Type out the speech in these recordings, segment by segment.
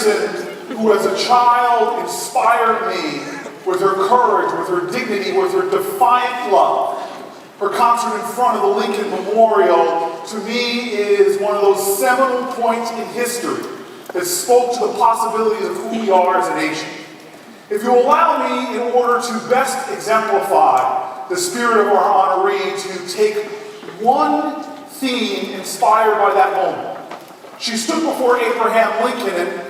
Anderson, who as a child inspired me with her courage, with her dignity, with her defiant love. Her concert in front of the Lincoln Memorial, to me, is one of those seminal points in history that spoke to the possibilities of who we are as a nation. If you allow me, in order to best exemplify the spirit of our honoree, to take one theme inspired by that moment. She stood before Abraham Lincoln,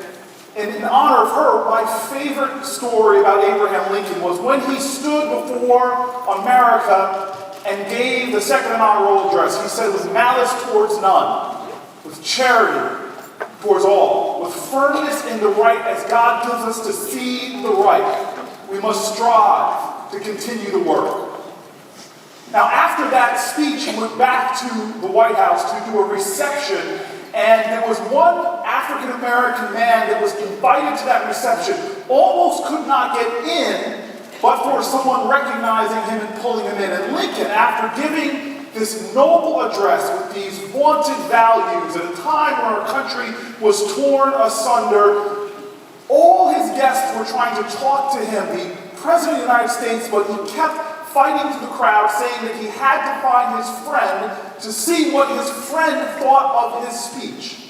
and in honor of her, my favorite story about Abraham Lincoln was when he stood before America and gave the second inaugural address. He said, with malice towards none, with charity towards all, with firmness in the right as God gives us to see the right, we must strive to continue the work. Now, after that speech, he went back to the White House to do a reception, and there was one African-American man that was invited to that reception, almost could not get in, but for someone recognizing him and pulling him in. And Lincoln, after giving this noble address with these vaunted values at a time when our country was torn asunder, all his guests were trying to talk to him, the President of the United States, but he kept fighting to the crowd, saying that he had to find his friend to see what his friend thought of his speech.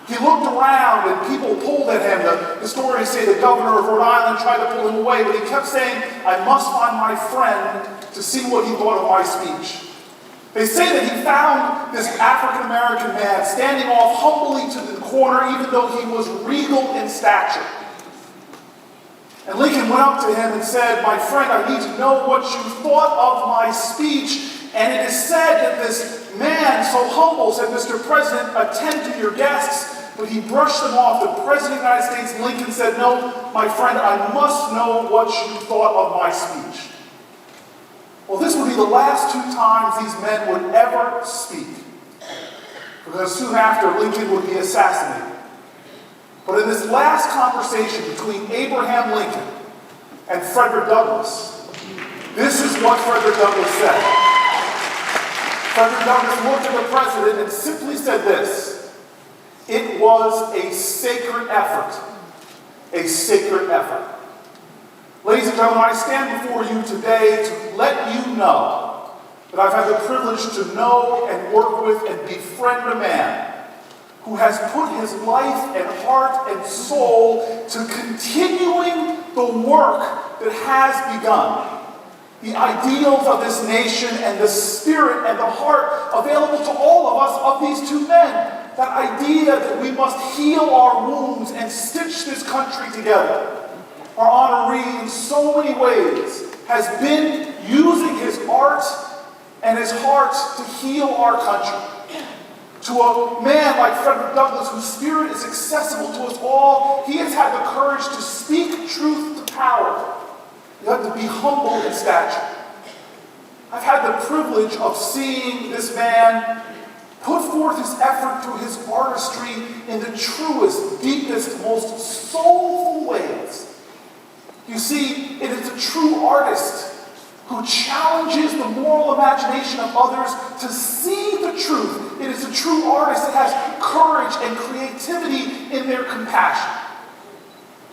He looked around and people pulled at him. The historians say the governor of Rhode Island tried to pull him away, but he kept saying, I must find my friend to see what he thought of my speech. They say that he found this African-American man standing off humbly to the corner, even though he was regal in stature. And Lincoln went up to him and said, my friend, I need to know what you thought of my speech. And it is said that this man, so humble, said, Mr. President, attend to your guests. But he brushed them off. The President of the United States, Lincoln, said, no, my friend, I must know what you thought of my speech. Well, this would be the last two times these men would ever speak, because soon after, Lincoln would be assassinated. But in this last conversation between Abraham Lincoln and Frederick Douglass, this is what Frederick Douglass said. Frederick Douglass looked at the president and simply said this: it was a sacred effort. A sacred effort. Ladies and gentlemen, I stand before you today to let you know that I've had the privilege to know and work with and befriend a man who has put his life and heart and soul to continuing the work that has begun. The ideals of this nation and the spirit and the heart available to all of us of these two men. That idea that we must heal our wounds and stitch this country together. Our honoree, in so many ways, has been using his art and his heart to heal our country. To a man like Frederick Douglass, whose spirit is accessible to us all, he has had the courage to speak truth to power. You have to be humble in stature. I've had the privilege of seeing this man put forth his effort through his artistry in the truest, deepest, most soulful ways. You see, it is a true artist who challenges the moral imagination of others to see the truth. It is a true artist that has courage and creativity in their compassion.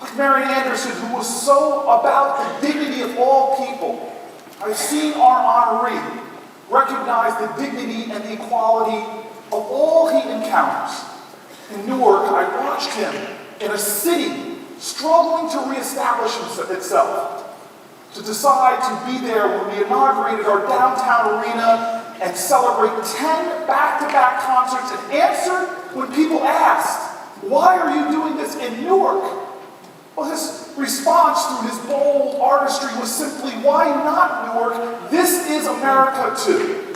Like Marian, who was so about the dignity of all people. I've seen our honoree recognize the dignity and the equality of all he encounters. In Newark, I watched him in a city struggling to reestablish itself, to decide to be there when we inaugurated our downtown arena and celebrate 10 back-to-back concerts and answer when people asked, why are you doing this in Newark? Well, his response through his bold artistry was simply, why not Newark? This is America too.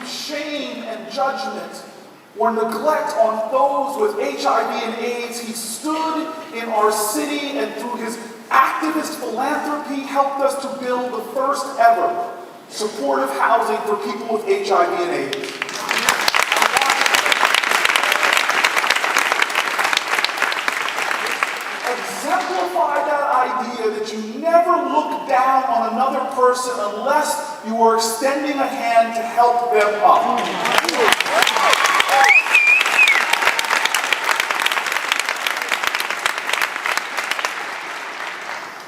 Shame and judgment or neglect on those with HIV and AIDS, he stood in our city and through his activist philanthropy helped us to build the first ever supportive housing for people with HIV and AIDS. Exemplify that idea that you never look down on another person unless you are extending a hand to help them up.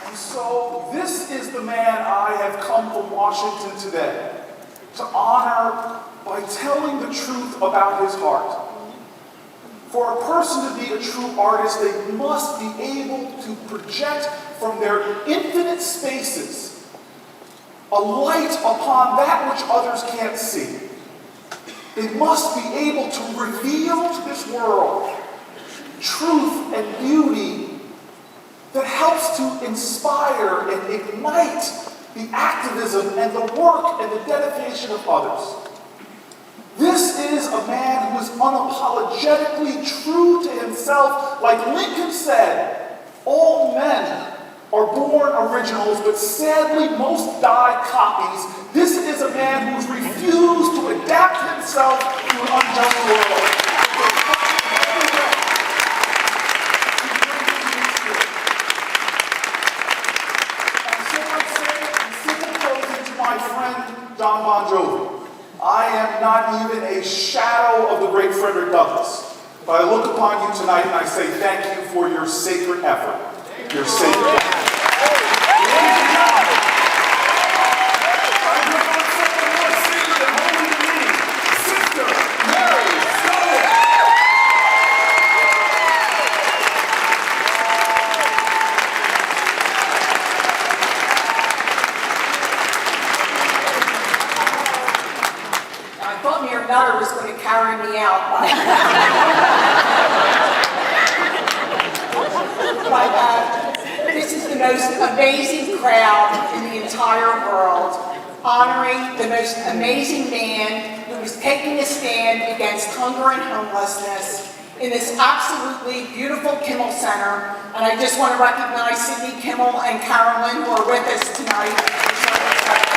And so this is the man I have come from Washington today to honor by telling the truth about his heart. For a person to be a true artist, they must be able to project from their infinite spaces a light upon that which others can't see. They must be able to reveal to this world truth and beauty that helps to inspire and ignite the activism and the work and the dedication of others. This is a man who is unapologetically true to himself. Like Lincoln said, all men are born originals, but sadly most die copies. This is a man who's refused to adapt himself to an unjust world. And so I say, in simple closing to my friend John Bon Jovi, I am not even a shadow of the great Frederick Douglass. But I look upon you tonight and I say thank you for your sacred effort. Your sacred effort. Nutter was going to carry me out. But this is the most amazing crowd in the entire world, honoring the most amazing man who is taking a stand against hunger and homelessness in this absolutely beautiful Kimmel Center. And I just want to recognize Sydney Kimmel and Carolyn who are with us tonight.